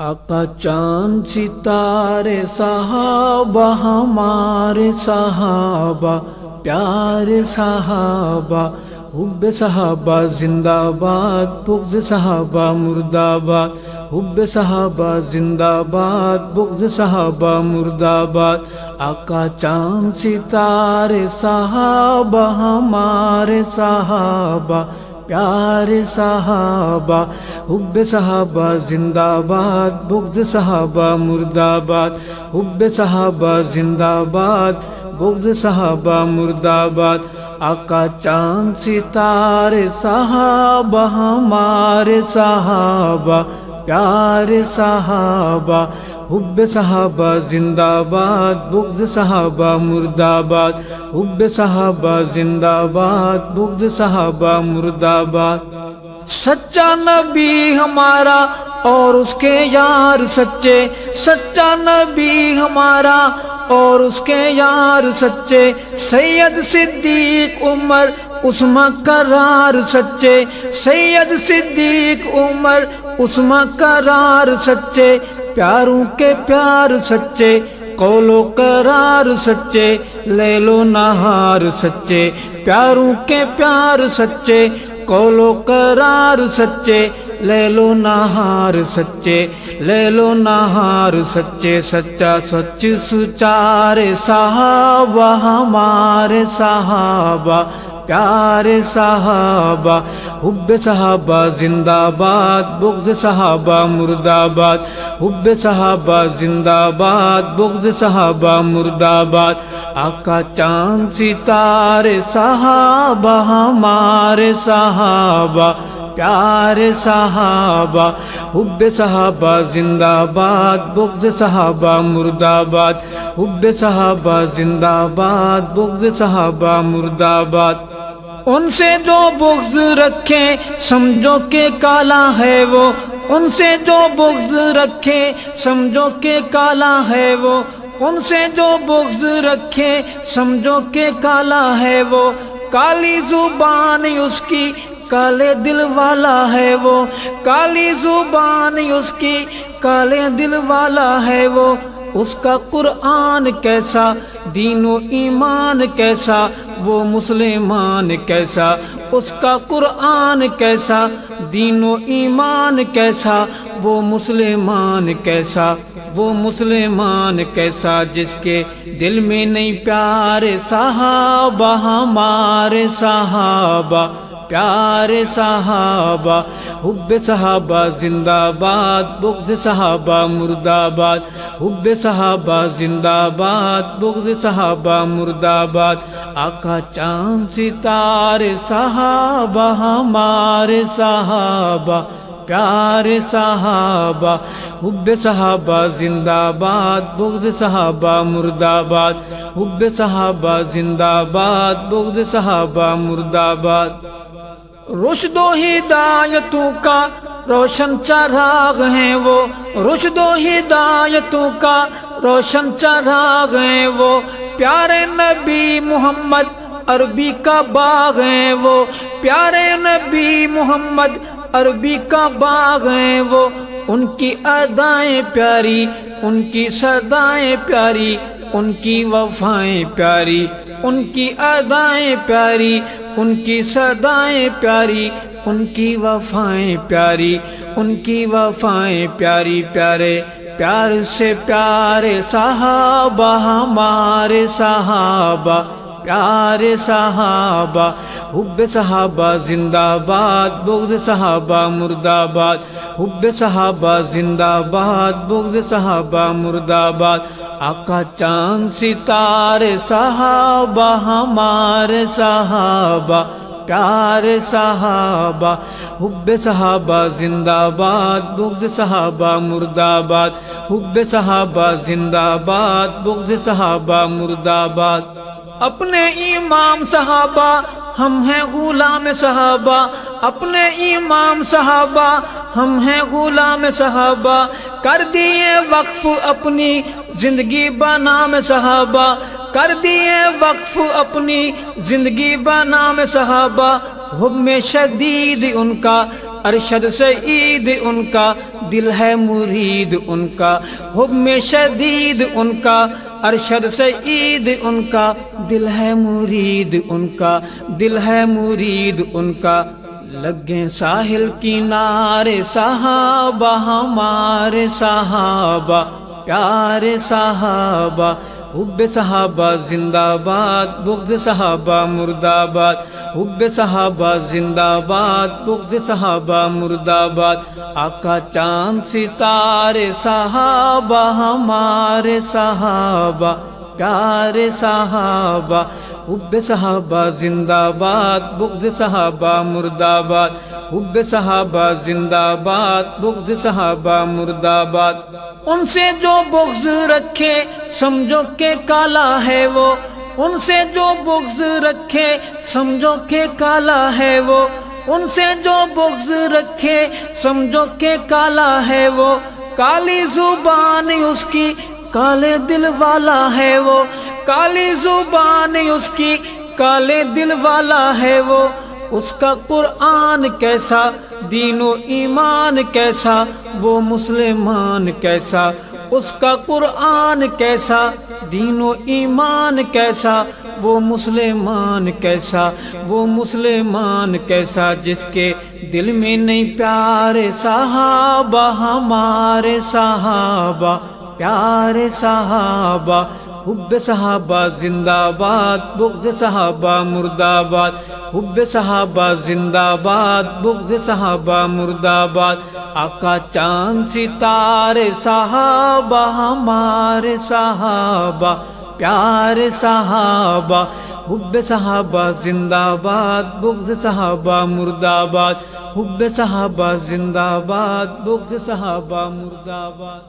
آقا چاند ستارے صحابہ ہمارے صحابہ پیارے صحابہ، حب صحابہ زندہ باد، بغض صحابہ مردہ آباد، حب صحابہ زندہ باد، بغض صحابہ مردہ آباد۔ آقا چاند ستارے صحابہ ہمارے صحابہ پیارے صحابہ، حب صحابہ زندہ باد، بغض صحابہ مردہ آباد، حب صحابہ زندہ باد، بغض صحابہ مردہ آباد۔ آقا چاند ستارے صحابہ ہمارے صحابہ پیارے صحابہ، حب صحابہ زندہ باد، بغض صحابہ مردہ آباد، حب صحابہ زندہ باد، بغض صحابہ مردہ آباد۔ سچا نبی ہمارا اور اس کے یار سچے، سچا نبی ہمارا اور اس کے یار سچے، سید صدیق عمر عثمان قرار سچے، سید صدیق عمر عثمان قرار سچے، پیاروں کے پیار سچے، قول و قرار سچے، لیل و نہار سچے، پیاروں کے پیار سچے، قول و قرار سچے، لیل و نہار سچے، لیل و نہار سچے۔ سچا سچ سچارے صحابہ ہمارے صحابہ پیارے صحابہ، حب صحابہ زندہ باد، بغض صحابہ مردہ آباد، حب صحابہ زندہ باد، بغض صحابہ مردہ آباد۔ آقا چاند ستارے صحابہ ہمارے صحابہ پیارے صحابہ، حب صحابہ زندہ باد، بغض صحابہ مردہ آباد، حب صحابہ زندہ باد، بغض صحابہ مردہ آباد۔ ان سے جو بغض رکھے سمجھو کہ کالا ہے وہ، ان سے جو بغض رکھے سمجھو کہ کالا ہے وہ، ان سے جو بغض رکھے سمجھو کہ کالا ہے وہ، کالی زبان اس کی کالے دل والا ہے وہ، کالی زبان اس کی کالے دل والا ہے وہ۔ اس کا قرآن کیسا، دین و ایمان کیسا، وہ مسلمان کیسا، اس کا قرآن کیسا، دین و ایمان کیسا، وہ مسلمان کیسا، وہ مسلمان کیسا، جس کے دل میں نہیں پیارے صحابہ ہمارے صحابہ پیارے صحابہ، حب صحابہ زندہ باد، بغض صحابہ مردہ آباد، حب صحابہ زندہ باد، بغض صحابہ مردہ آباد۔ آقا چاند ستارے صحابہ ہمارے صحابہ پیارے صحابہ، حب صحابہ زندہ باد، بغض صحابہ مردہ آباد، حب صحابہ زندہ باد، بغض صحابہ مردہ آباد۔ رشد و ہدایتوں کا روشن چراغ ہیں وہ، رشد و ہدایتوں کا روشن چراغ ہیں وہ، پیارے نبی محمد عربی کا باغ ہیں وہ، پیارے نبی محمد عربی کا باغ ہیں وہ۔ ان کی ادائیں پیاری، ان کی صدائیں پیاری، ان کی وفائیں پیاری، ان کی ادائیں پیاری، ان کی صدائیں پیاری، ان کی وفائیں پیاری، ان کی وفائیں پیاری۔ پیارے پیار سے پیارے صحابہ ہمارے صحابہ پیارے صحابہ، حب صحابہ زندہ باد، بغض صحابہ مردہ آباد، حب صحابہ زندہ باد، بغض صحابہ مردہ آباد۔ آقا چاند ستارے صحابہ ہمارے صحابہ پیارے صحابہ، حب صحابہ زندہ باد، بغض صحابہ مردہ آباد، حب صحابہ زندہ باد، بغض صحابہ مردہ آباد۔ اپنے امام صحابہ ہم ہیں غلام صحابہ، اپنے امام صحابہ ہم ہیں غلام صحابہ، کر دیے وقف اپنی زندگی بنام صحابہ، کر دیے وقف اپنی زندگی بنام صحابہ، حب میں شدید ان کا ارشد سے عید ان کا، دل ہے مرید ان کا، حب میں شدید ان کا، ارشد سعید ان کا، دل ہے مرید ان کا، دل ہے مرید ان کا۔ لگے ساحل کنارے صحابہ ہمارے صحابہ، پیارے صحابہ، حب صحابہ زندہ باد، بغض صحابہ مرد آباد، حب صحابہ زندہ باد، بغض صحابہ مرد آباد۔ آقا چاند ستارے صحابہ ہمارے صحابہ، پیارے صحابہ، حب صحابہ زندہ باد، بغض صحابہ مرد آباد، حب صحابہ زندہ باد، بغض صحابہ مرد آباد۔ ان سے جو بغض رکھے سمجھو کہ کالا ہے وہ، ان سے جو بغض رکھے سمجھو کہ کالا ہے وہ، ان سے جو بغض رکھے سمجھو کہ کالا ہے وہ۔ کالی زبان اس کی کالے دل والا ہے وہ، کالی زبان اس کی کالے دل والا ہے وہ۔ اس کا قرآن کیسا، دین و ایمان کیسا، وہ مسلمان کیسا۔ اس کا قرآن کیسا، دین و ایمان کیسا، وہ مسلمان کیسا، وہ مسلمان کیسا۔ جس کے دل میں نہیں پیارے صحابہ ہمارے صحابہ، پیارے صحابہ، حب صحابہ زندہ باد، بغض صحابہ مرد آباد، حب صحابہ زندہ باد، بغض صحابہ مرد آباد۔ آقا چاند ستارے صحابہ ہمارے صحابہ، پیارے صحابہ، حب صحابہ زندہ باد، بغض صحابہ مرد آباد، حب صحابہ زندہ باد، بغض صحابہ مرد آباد۔